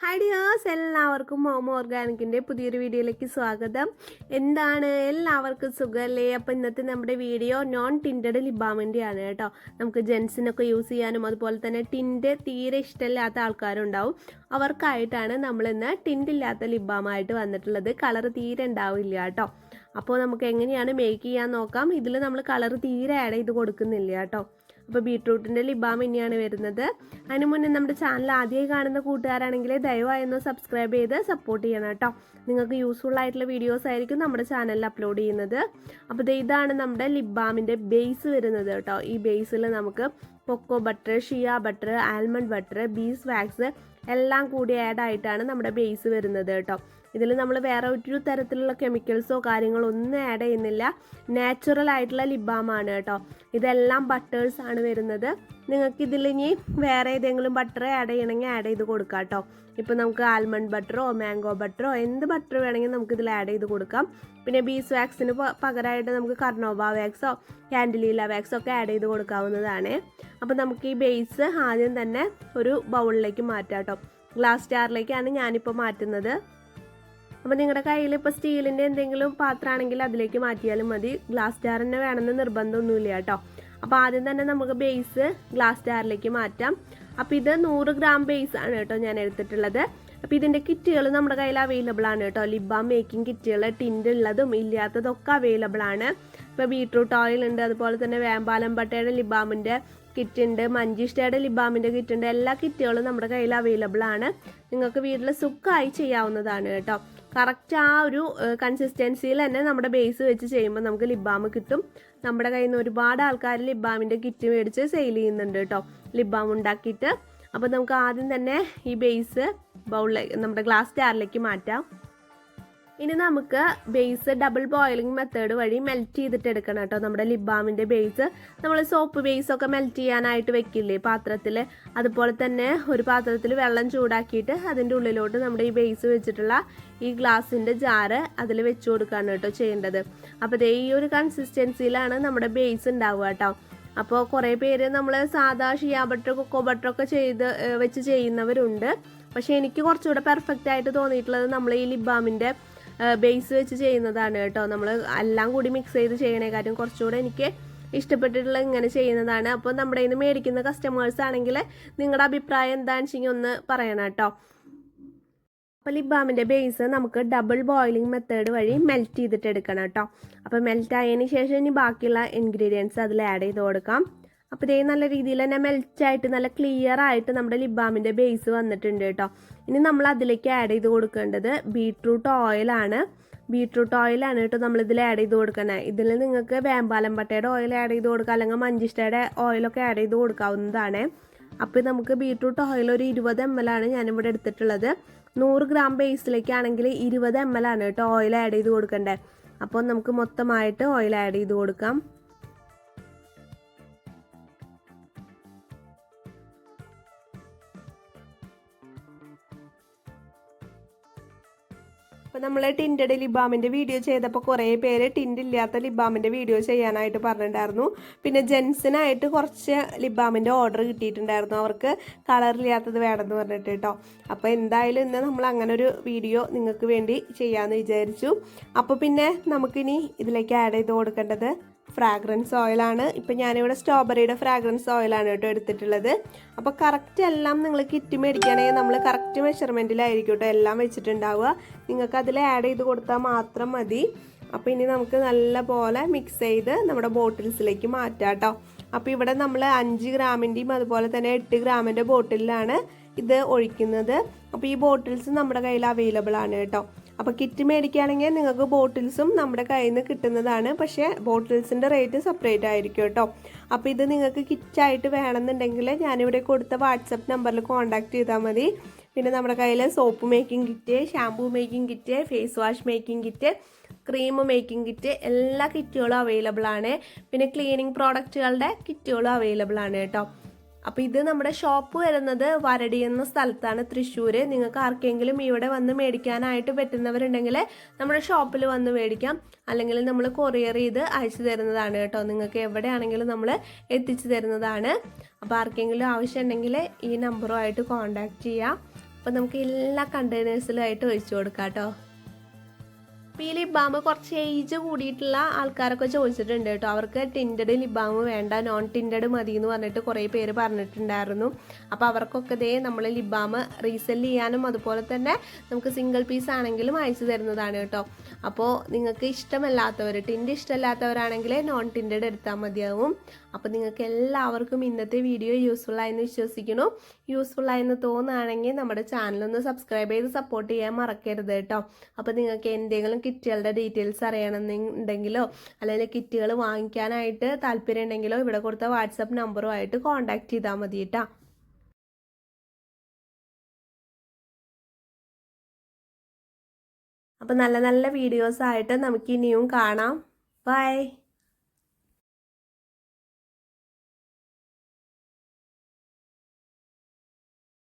Hi dears, എല്ലാവർക്കും മോമോ ഓർഗാനിക്കിൻ്റെ പുതിയൊരു വീഡിയോയിലേക്ക് സ്വാഗതം. എന്താണ്, എല്ലാവർക്കും സുഖമല്ലേ? അപ്പോൾ ഇന്നത്തെ നമ്മുടെ വീഡിയോ നോൺ ടിൻറ്റഡ് ലിബാമിൻ്റെയാണ് കേട്ടോ. നമുക്ക് ജെൻസിനൊക്കെ യൂസ് ചെയ്യാനും അതുപോലെ തന്നെ ടിൻറ്റ് തീരെ ഇഷ്ടമില്ലാത്ത ആൾക്കാരുണ്ടാവും. അവർക്കായിട്ടാണ് നമ്മളിന്ന് ടിൻറ്റില്ലാത്ത ലിബാമായിട്ട് വന്നിട്ടുള്ളത്. കളർ തീരെ ഉണ്ടാവില്ല കേട്ടോ. അപ്പോൾ നമുക്ക് എങ്ങനെയാണ് മേക്ക് ചെയ്യാൻ നോക്കാം. ഇതിൽ നമ്മൾ കളർ തീരെ ആഡ് ചെയ്ത് കൊടുക്കുന്നില്ല കേട്ടോ. അപ്പോൾ ബീട്രൂട്ടിൻ്റെ ലിബാം ഇനിയാണ് വരുന്നത്. അതിന് മുന്നേ നമ്മുടെ ചാനൽ ആദ്യമായി കാണുന്ന കൂട്ടുകാരാണെങ്കിൽ ദയവായി ഒന്ന് സബ്സ്ക്രൈബ് ചെയ്ത് സപ്പോർട്ട് ചെയ്യണം കേട്ടോ. നിങ്ങൾക്ക് യൂസ്ഫുൾ ആയിട്ടുള്ള വീഡിയോസ് ആയിരിക്കും നമ്മുടെ ചാനലിൽ അപ്ലോഡ് ചെയ്യുന്നത്. അപ്പോൾ ഇതാണ് നമ്മുടെ ലിബാമിൻ്റെ ബേസ് വരുന്നത് കേട്ടോ. ഈ ബേസിൽ നമുക്ക് cocoa butter, shea butter, almond butter, bees wax എല്ലാം കൂടി ആഡ് ആയിട്ടാണ് നമ്മുടെ ബേസ് വരുന്നത് കേട്ടോ. ഇതിൽ നമ്മൾ വേറെ ഒരു തരത്തിലുള്ള കെമിക്കൽസോ കാര്യങ്ങളോ ഒന്നും ആഡ് ചെയ്യുന്നില്ല. നാച്ചുറൽ ആയിട്ടുള്ള ലിബാമാണ് കേട്ടോ. ഇതെല്ലാം ബട്ടേഴ്സ് ആണ് വരുന്നത്. നിങ്ങൾക്ക് ഇതിൽ ഇനി വേറെ ഏതെങ്കിലും ബട്ടർ ആഡ് ചെയ്യണമെങ്കിൽ ആഡ് ചെയ്ത് കൊടുക്കാം കേട്ടോ. ഇപ്പോൾ നമുക്ക് ആൽമണ്ട് ബട്ടറോ മാംഗോ ബട്ടറോ എന്ത് ബട്ടർ വേണമെങ്കിൽ നമുക്ക് ഇതിൽ ആഡ് ചെയ്ത് കൊടുക്കാം. പിന്നെ ബീസ് വാക്സിന് പകരമായിട്ട് നമുക്ക് കർണോവ വാക്സോ കാൻഡിലീല വാക്സോ ഒക്കെ ആഡ് ചെയ്ത് കൊടുക്കാവുന്നതാണ്. അപ്പോൾ നമുക്ക് ഈ ബേസ് ആദ്യം തന്നെ ഒരു ബൗളിലേക്ക് മാറ്റാം കേട്ടോ. ഗ്ലാസ് ജാറിലേക്കാണ് ഞാനിപ്പോൾ മാറ്റുന്നത്. അപ്പോൾ നിങ്ങളുടെ കയ്യിൽ ഇപ്പോൾ സ്റ്റീലിൻ്റെ എന്തെങ്കിലും പാത്രമാണെങ്കിൽ അതിലേക്ക് മാറ്റിയാലും മതി. ഗ്ലാസ് ജാർ തന്നെ വേണമെന്ന് നിർബന്ധമൊന്നുമില്ല കേട്ടോ. അപ്പോൾ ആദ്യം തന്നെ നമുക്ക് ബേസ് ഗ്ലാസ് ജാറിലേക്ക് മാറ്റാം. അപ്പോൾ ഇത് 100 ഗ്രാം ബേസ് ആണ് കേട്ടോ ഞാൻ എടുത്തിട്ടുള്ളത്. അപ്പോൾ ഇതിൻ്റെ കിറ്റുകൾ നമ്മുടെ കയ്യിൽ അവൈലബിൾ ആണ് കേട്ടോ. ലിബാം മേക്കിംഗ് കിറ്റുകൾ ടിൻറ്റ് ഉള്ളതും ഇല്ലാത്തതൊക്കെ അവൈലബിൾ ആണ്. ഇപ്പോൾ ബീട്രൂട്ട് ഓയിൽ ഉണ്ട്, അതുപോലെ തന്നെ വേമ്പാലം പട്ടയുടെ ലിബാമിൻ്റെ കിറ്റ് ഉണ്ട്, മഞ്ചിഷ്ടയുടെ ലിബാമിൻ്റെ കിറ്റ് ഉണ്ട്. എല്ലാ കിറ്റുകളും നമ്മുടെ കയ്യിൽ അവൈലബിൾ ആണ്. നിങ്ങൾക്ക് വീട്ടിൽ സുഖമായി ചെയ്യാവുന്നതാണ് കേട്ടോ. കറക്റ്റ് ആ ഒരു കൺസിസ്റ്റൻസിയിൽ തന്നെ നമ്മുടെ ബേസ് വെച്ച് ചെയ്യുമ്പോൾ നമുക്ക് ലിബാം കിട്ടും. നമ്മുടെ കയ്യിൽ നിന്ന് ഒരുപാട് ആൾക്കാർ ലിബാമിൻ്റെ കിറ്റ് മേടിച്ച് സെയിൽ ചെയ്യുന്നുണ്ട് കേട്ടോ, ലിബാം ഉണ്ടാക്കിയിട്ട്. അപ്പോൾ നമുക്ക് ആദ്യം തന്നെ ഈ ബേസ് ബൗളിലേക്ക് നമ്മുടെ ഗ്ലാസ് ജാറിലേക്ക് മാറ്റാം. ഇനി നമുക്ക് ബേസ് ഡബിൾ ബോയിലിംഗ് മെത്തേഡ് വഴി മെൽറ്റ് ചെയ്തിട്ട് എടുക്കണം കേട്ടോ. നമ്മുടെ ലിബാമിൻ്റെ ബേസ് നമ്മൾ സോപ്പ് ബേസൊക്കെ മെൽറ്റ് ചെയ്യാനായിട്ട് വെക്കില്ലേ പാത്രത്തിൽ, അതുപോലെ തന്നെ ഒരു പാത്രത്തിൽ വെള്ളം ചൂടാക്കിയിട്ട് അതിൻ്റെ ഉള്ളിലോട്ട് നമ്മുടെ ഈ ബേസ് വെച്ചിട്ടുള്ള ഈ ഗ്ലാസിൻ്റെ ജാറ് അതിൽ വെച്ച് കൊടുക്കുകയാണ് കേട്ടോ ചെയ്യേണ്ടത്. അപ്പോൾ ഈ ഒരു കൺസിസ്റ്റൻസിയിലാണ് നമ്മുടെ ബേസ് ഉണ്ടാവുക കേട്ടോ. അപ്പോൾ കുറേ പേര് നമ്മൾ സാധാ ഷിയ ബട്ടർ, കൊക്കോ ബട്ടറൊക്കെ വെച്ച് ചെയ്യുന്നവരുണ്ട്. പക്ഷേ എനിക്ക് കുറച്ചുകൂടെ പെർഫെക്റ്റ് ആയിട്ട് തോന്നിയിട്ടുള്ളത് നമ്മൾ ഈ ലിബാമിൻ്റെ ബേസ് വെച്ച് ചെയ്യുന്നതാണ് കേട്ടോ. നമ്മൾ എല്ലാം കൂടി മിക്സ് ചെയ്ത് ചെയ്യണേക്കാട്ടും കുറച്ചുകൂടെ എനിക്ക് ഇഷ്ടപ്പെട്ടിട്ടുള്ള ഇങ്ങനെ ചെയ്യുന്നതാണ്. അപ്പോൾ നമ്മുടെ കയ്യിൽ നിന്ന് മേടിക്കുന്ന കസ്റ്റമേഴ്സ് ആണെങ്കിൽ നിങ്ങളുടെ അഭിപ്രായം എന്താണെന്ന് വെച്ചെങ്കിൽ ഒന്ന് പറയണം കേട്ടോ. അപ്പോൾ ലിബാമിൻ്റെ ബേസ് നമുക്ക് ഡബിൾ ബോയിലിംഗ് മെത്തേഡ് വഴി മെൽറ്റ് ചെയ്തിട്ട് എടുക്കണം കേട്ടോ. അപ്പോൾ മെൽറ്റ് ആയതിന് ശേഷം ഇനി ബാക്കിയുള്ള ഇൻഗ്രീഡിയൻസ് അതിൽ ആഡ് ചെയ്ത് കൊടുക്കാം. അപ്പോൾ ഇതേ നല്ല രീതിയിൽ തന്നെ മെൽറ്റായിട്ട് നല്ല ക്ലിയർ ആയിട്ട് നമ്മുടെ ലിബാമിൻ്റെ ബേസ് വന്നിട്ടുണ്ട് കേട്ടോ. ഇനി നമ്മൾ അതിലേക്ക് ആഡ് ചെയ്ത് കൊടുക്കേണ്ടത് ബീട്രൂട്ട് ഓയിലാണ്. ബീട്രൂട്ട് ഓയിലാണ് കേട്ടോ നമ്മളിതിൽ ആഡ് ചെയ്ത് കൊടുക്കുന്നത്. ഇതിൽ നിങ്ങൾക്ക് വേമ്പാലം പട്ടയുടെ ഓയിൽ ആഡ് ചെയ്ത് കൊടുക്കാം, അല്ലെങ്കിൽ മഞ്ചിഷ്ടയുടെ ഓയിലൊക്കെ ആഡ് ചെയ്ത് കൊടുക്കാവുന്നതാണ്. അപ്പോൾ നമുക്ക് ബീട്രൂട്ട് ഓയിൽ ഒരു 20 ml ആണ് ഞാനിവിടെ എടുത്തിട്ടുള്ളത്. 100 ഗ്രാം ബേസിലേക്കാണെങ്കിൽ 20 ml ആണ് കേട്ടോ ഓയിൽ ആഡ് ചെയ്ത് കൊടുക്കേണ്ടത്. അപ്പോൾ നമുക്ക് മൊത്തമായിട്ട് ഓയിൽ ആഡ് ചെയ്ത് കൊടുക്കാം. അപ്പോൾ നമ്മൾ ടിൻറ്റഡ് ലിബാമിൻ്റെ വീഡിയോ ചെയ്തപ്പോൾ കുറേ പേര് ടിൻറ്റ് ഇല്ലാത്ത ലിബാമിൻ്റെ വീഡിയോ ചെയ്യാനായിട്ട് പറഞ്ഞിട്ടുണ്ടായിരുന്നു. പിന്നെ ജെൻസിനായിട്ട് കുറച്ച് ലിബാമിൻ്റെ ഓർഡർ കിട്ടിയിട്ടുണ്ടായിരുന്നു, അവർക്ക് കളറില്ലാത്തത് വേണമെന്ന് പറഞ്ഞിട്ട് കേട്ടോ. അപ്പോൾ എന്തായാലും ഇന്ന് നമ്മൾ അങ്ങനെ ഒരു വീഡിയോ നിങ്ങൾക്ക് വേണ്ടി ചെയ്യാമെന്ന് വിചാരിച്ചു. അപ്പോൾ പിന്നെ നമുക്കിനി ഇതിലേക്ക് ആഡ് ചെയ്ത് കൊടുക്കേണ്ടത് ഫ്രാഗ്രൻസ് ഓയിലാണ്. ഇപ്പം ഞാനിവിടെ സ്ട്രോബെറിയുടെ ഫ്രാഗ്രൻസ് ഓയിലാണ് കേട്ടോ എടുത്തിട്ടുള്ളത്. അപ്പോൾ കറക്റ്റ് എല്ലാം നിങ്ങൾ കിറ്റ് മേടിക്കുകയാണെങ്കിൽ നമ്മൾ കറക്റ്റ് മെഷർമെൻറ്റിലായിരിക്കും കേട്ടോ എല്ലാം വെച്ചിട്ടുണ്ടാവുക. നിങ്ങൾക്ക് അതിൽ ആഡ് ചെയ്ത് കൊടുത്താൽ മാത്രം മതി. അപ്പോൾ ഇനി നമുക്ക് നല്ല പോലെ മിക്സ് ചെയ്ത് നമ്മുടെ ബോട്ടിൽസിലേക്ക് മാറ്റാം കേട്ടോ. അപ്പോൾ ഇവിടെ നമ്മൾ 5 ഗ്രാമിൻ്റെയും അതുപോലെ തന്നെ 8 ഗ്രാമിൻ്റെ ബോട്ടിലാണ് ഇത് ഒഴിക്കുന്നത്. അപ്പോൾ ഈ ബോട്ടിൽസ് നമ്മുടെ കയ്യിൽ അവൈലബിൾ ആണ് കേട്ടോ. അപ്പോൾ കിറ്റ് മേടിക്കുകയാണെങ്കിൽ നിങ്ങൾക്ക് ബോട്ടിൽസും നമ്മുടെ കയ്യിൽ നിന്ന് കിട്ടുന്നതാണ്. പക്ഷേ ബോട്ടിൽസിൻ്റെ റേറ്റ് സെപ്പറേറ്റ് ആയിരിക്കും കേട്ടോ. അപ്പോൾ ഇത് നിങ്ങൾക്ക് കിറ്റായിട്ട് വേണമെന്നുണ്ടെങ്കിൽ ഞാനിവിടെ കൊടുത്ത വാട്സപ്പ് നമ്പറിൽ കോൺടാക്റ്റ് ചെയ്താൽ മതി. പിന്നെ നമ്മുടെ കയ്യിൽ soap making kit, shampoo making kit, face wash making kit, cream making kit എല്ലാ കിറ്റുകളും അവൈലബിൾ ആണ്. പിന്നെ ക്ലീനിങ് പ്രോഡക്റ്റുകളുടെ കിറ്റുകളും അവൈലബിൾ ആണ് കേട്ടോ. അപ്പോൾ ഇത് നമ്മുടെ ഷോപ്പ് വരുന്നത് വരടി എന്ന സ്ഥലത്താണ്, തൃശ്ശൂർ. നിങ്ങൾക്ക് ആർക്കെങ്കിലും ഇവിടെ വന്ന് മേടിക്കാനായിട്ട് പറ്റുന്നവരുണ്ടെങ്കിൽ നമ്മുടെ ഷോപ്പിൽ വന്ന് മേടിക്കാം, അല്ലെങ്കിൽ നമ്മൾ കൊറിയർ ചെയ്ത് അയച്ചു തരുന്നതാണ് കേട്ടോ. നിങ്ങൾക്ക് എവിടെയാണെങ്കിലും നമ്മൾ എത്തിച്ചു തരുന്നതാണ്. അപ്പോൾ ആർക്കെങ്കിലും ആവശ്യമുണ്ടെങ്കിൽ ഈ നമ്പറുമായിട്ട് കോൺടാക്റ്റ് ചെയ്യാം. അപ്പോൾ നമുക്ക് എല്ലാ കണ്ടെയ്നേഴ്സിലുമായിട്ട് ഒഴിച്ചു കൊടുക്കാം കേട്ടോ. അപ്പോൾ ഈ ലിപ് ബാം കുറച്ച് ഏജ് കൂടിയിട്ടുള്ള ആൾക്കാരൊക്കെ ചോദിച്ചിട്ടുണ്ട് കേട്ടോ. അവർക്ക് ടിൻറ്റഡ് ലിപ് ബാം വേണ്ട, നോൺ ടിൻറ്റഡ് മതി എന്ന് പറഞ്ഞിട്ട് കുറേ പേര് പറഞ്ഞിട്ടുണ്ടായിരുന്നു. അപ്പോൾ അവർക്കൊക്കെ ദേ നമ്മൾ ലിപ് ബാം റീസെല് ചെയ്യാനും അതുപോലെ തന്നെ നമുക്ക് സിംഗിൾ പീസ് ആണെങ്കിലും അയച്ചു തരുന്നതാണ് കേട്ടോ. അപ്പോൾ നിങ്ങൾക്ക് ഇഷ്ടമല്ലാത്തവർ, ടിൻറ്റ് ഇഷ്ടമല്ലാത്തവരാണെങ്കിൽ നോൺ ടിൻറ്റഡ് എടുത്താൽ മതിയാവും. അപ്പോൾ നിങ്ങൾക്ക് എല്ലാവർക്കും ഇന്നത്തെ വീഡിയോ യൂസ്ഫുള്ളായെന്ന് വിശ്വസിക്കുന്നു. യൂസ്ഫുള്ളായെന്ന് തോന്നുകയാണെങ്കിൽ നമ്മുടെ ചാനലൊന്ന് സബ്സ്ക്രൈബ് ചെയ്ത് സപ്പോർട്ട് ചെയ്യാൻ മറക്കരുത് കേട്ടോ. അപ്പോൾ നിങ്ങൾക്ക് എന്തെങ്കിലും കിറ്റുകളുടെ ഡീറ്റെയിൽസ് അറിയണമെന്നുണ്ടെങ്കിലോ അല്ലെങ്കിൽ കിറ്റുകൾ വാങ്ങിക്കാനായിട്ട് താല്പര്യം ഉണ്ടെങ്കിലോ ഇവിടെ കൊടുത്ത വാട്സപ്പ് നമ്പറുമായിട്ട് കോൺടാക്ട് ചെയ്താൽ മതി കേട്ടോ. അപ്പോൾ നല്ല നല്ല വീഡിയോസായിട്ട് നമുക്ക് ഇനിയും കാണാം. ബൈ.